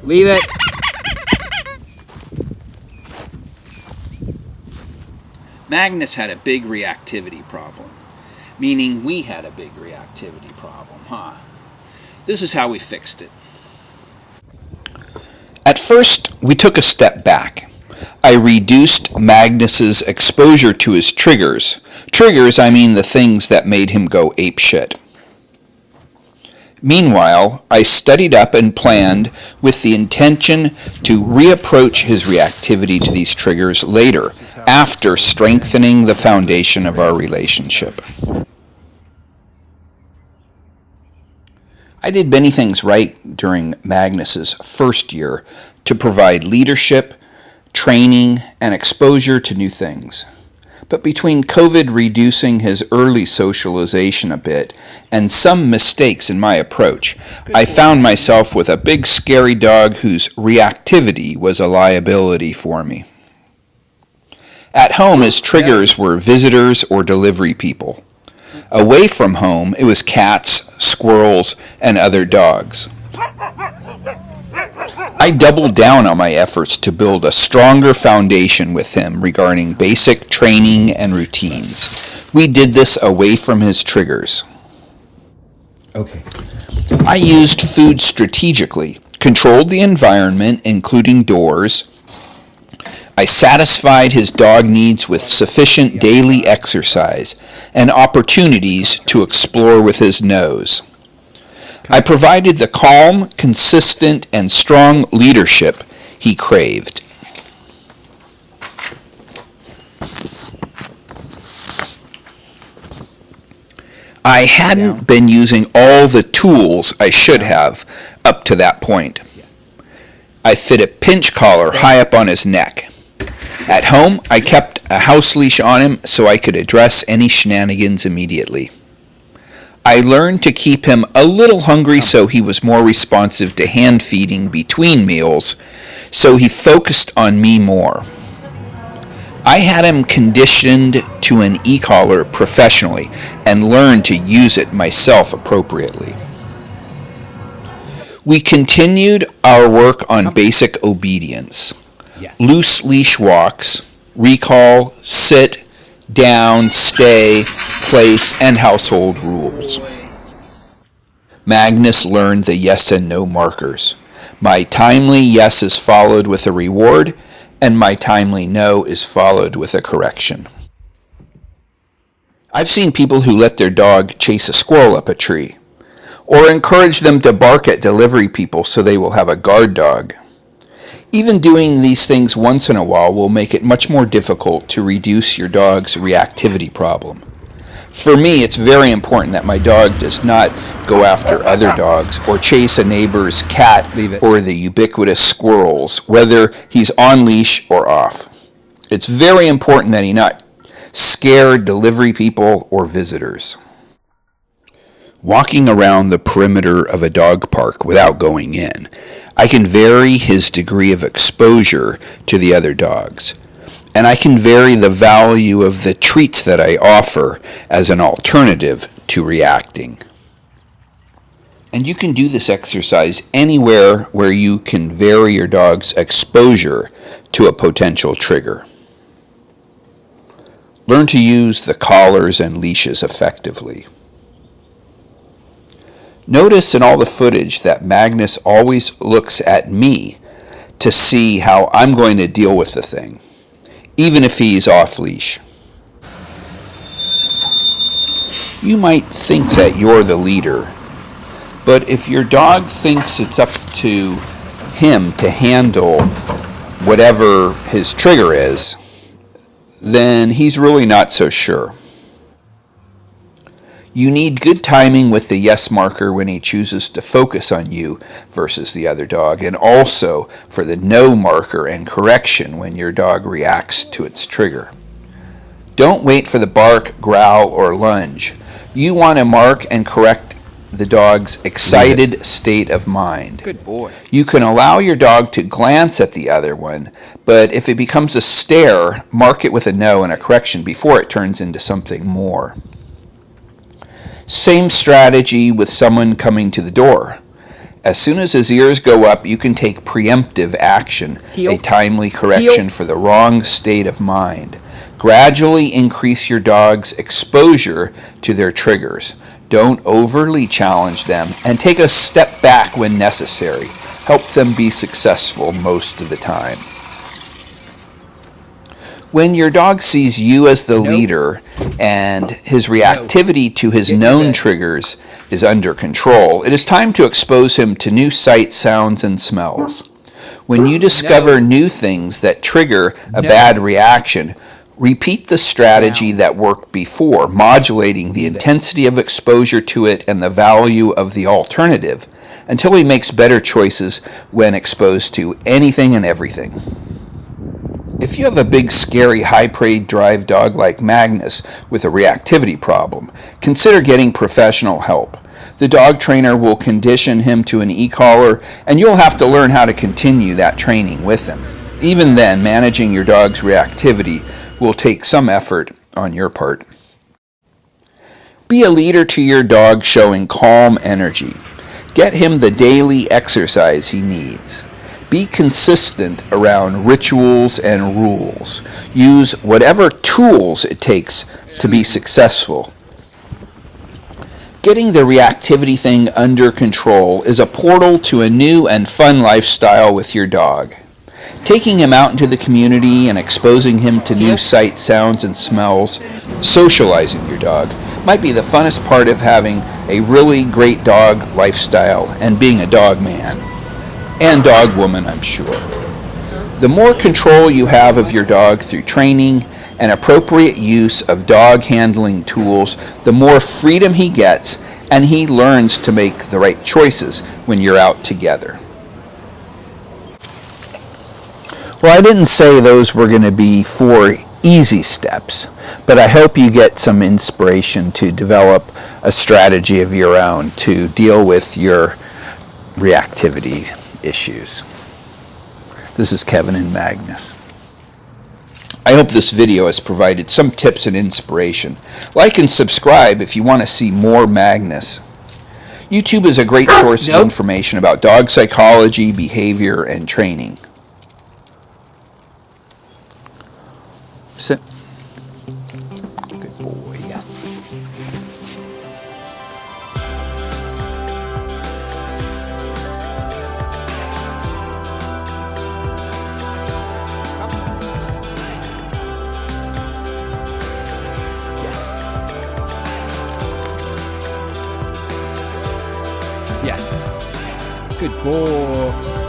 Leave it. Magnus had a big reactivity problem, meaning we had a big reactivity problem, huh? This is how we fixed it. At first, we took a step back. I reduced Magnus's exposure to his triggers. Triggers, I mean the things that made him go apeshit. Meanwhile, I studied up and planned with the intention to reapproach his reactivity to these triggers later, after strengthening the foundation of our relationship. I did many things right during Magnus's first year to provide leadership, training, and exposure to new things. But between COVID reducing his early socialization a bit and some mistakes in my approach, I found myself with a big scary dog whose reactivity was a liability for me. At home, his triggers were visitors or delivery people. Away from home, it was cats, squirrels, and other dogs. I doubled down on my efforts to build a stronger foundation with him regarding basic training and routines. We did this away from his triggers. Okay. I used food strategically, controlled the environment, including doors. I satisfied his dog needs with sufficient daily exercise and opportunities to explore with his nose. I provided the calm, consistent, and strong leadership he craved. I hadn't been using all the tools I should have up to that point. I fit a pinch collar high up on his neck. At home, I kept a house leash on him so I could address any shenanigans immediately. I learned to keep him a little hungry so he was more responsive to hand feeding between meals, so he focused on me more. I had him conditioned to an e-collar professionally and learned to use it myself appropriately. We continued our work on basic obedience. Loose leash walks, recall, sit, down, stay, place, and household rules. Magnus learned the yes and no markers. My timely yes is followed with a reward, and my timely no is followed with a correction. I've seen people who let their dog chase a squirrel up a tree, or encourage them to bark at delivery people so they will have a guard dog. Even doing these things once in a while will make it much more difficult to reduce your dog's reactivity problem. For me, it's very important that my dog does not go after other dogs or chase a neighbor's cat or the ubiquitous squirrels, whether he's on leash or off. It's very important that he not scare delivery people or visitors. Walking around the perimeter of a dog park without going in, I can vary his degree of exposure to the other dogs, and I can vary the value of the treats that I offer as an alternative to reacting. And you can do this exercise anywhere where you can vary your dog's exposure to a potential trigger. Learn to use the collars and leashes effectively. Notice in all the footage that Magnus always looks at me to see how I'm going to deal with the thing, even if he's off leash. You might think that you're the leader, but if your dog thinks it's up to him to handle whatever his trigger is, then he's really not so sure. You need good timing with the yes marker when he chooses to focus on you versus the other dog, and also for the no marker and correction when your dog reacts to its trigger. Don't wait for the bark, growl, or lunge. You want to mark and correct the dog's excited state of mind. Good boy. You can allow your dog to glance at the other one, but if it becomes a stare, mark it with a no and a correction before it turns into something more. Same strategy with someone coming to the door. As soon as his ears go up, you can take preemptive action, a timely correction for the wrong state of mind. Gradually increase your dog's exposure to their triggers. Don't overly challenge them, and take a step back when necessary. Help them be successful most of the time. When your dog sees you as the leader and his reactivity to his known triggers is under control, it is time to expose him to new sights, sounds, and smells. When you discover new things that trigger a bad reaction, repeat the strategy that worked before, modulating the intensity of exposure to it and the value of the alternative, until he makes better choices when exposed to anything and everything. If you have a big, scary, high-preyed drive dog like Magnus with a reactivity problem, consider getting professional help. The dog trainer will condition him to an e-collar, and you'll have to learn how to continue that training with him. Even then, managing your dog's reactivity will take some effort on your part. Be a leader to your dog, showing calm energy. Get him the daily exercise he needs. Be consistent around rituals and rules. Use whatever tools it takes to be successful. Getting the reactivity thing under control is a portal to a new and fun lifestyle with your dog. Taking him out into the community and exposing him to new sights, sounds, and smells, socializing your dog, might be the funnest part of having a really great dog lifestyle and being a dog man. And dog woman, I'm sure. The more control you have of your dog through training and appropriate use of dog handling tools, the more freedom he gets, and he learns to make the right choices when you're out together. Well, I didn't say those were going to be 4 easy steps, but I hope you get some inspiration to develop a strategy of your own to deal with your reactivity issues. This is Kevin and Magnus. I hope this video has provided some tips and inspiration. Like and subscribe if you want to see more Magnus. YouTube is a great source of information about dog psychology, behavior, and training. Sit. Good boy, yes. Yes. Good boy.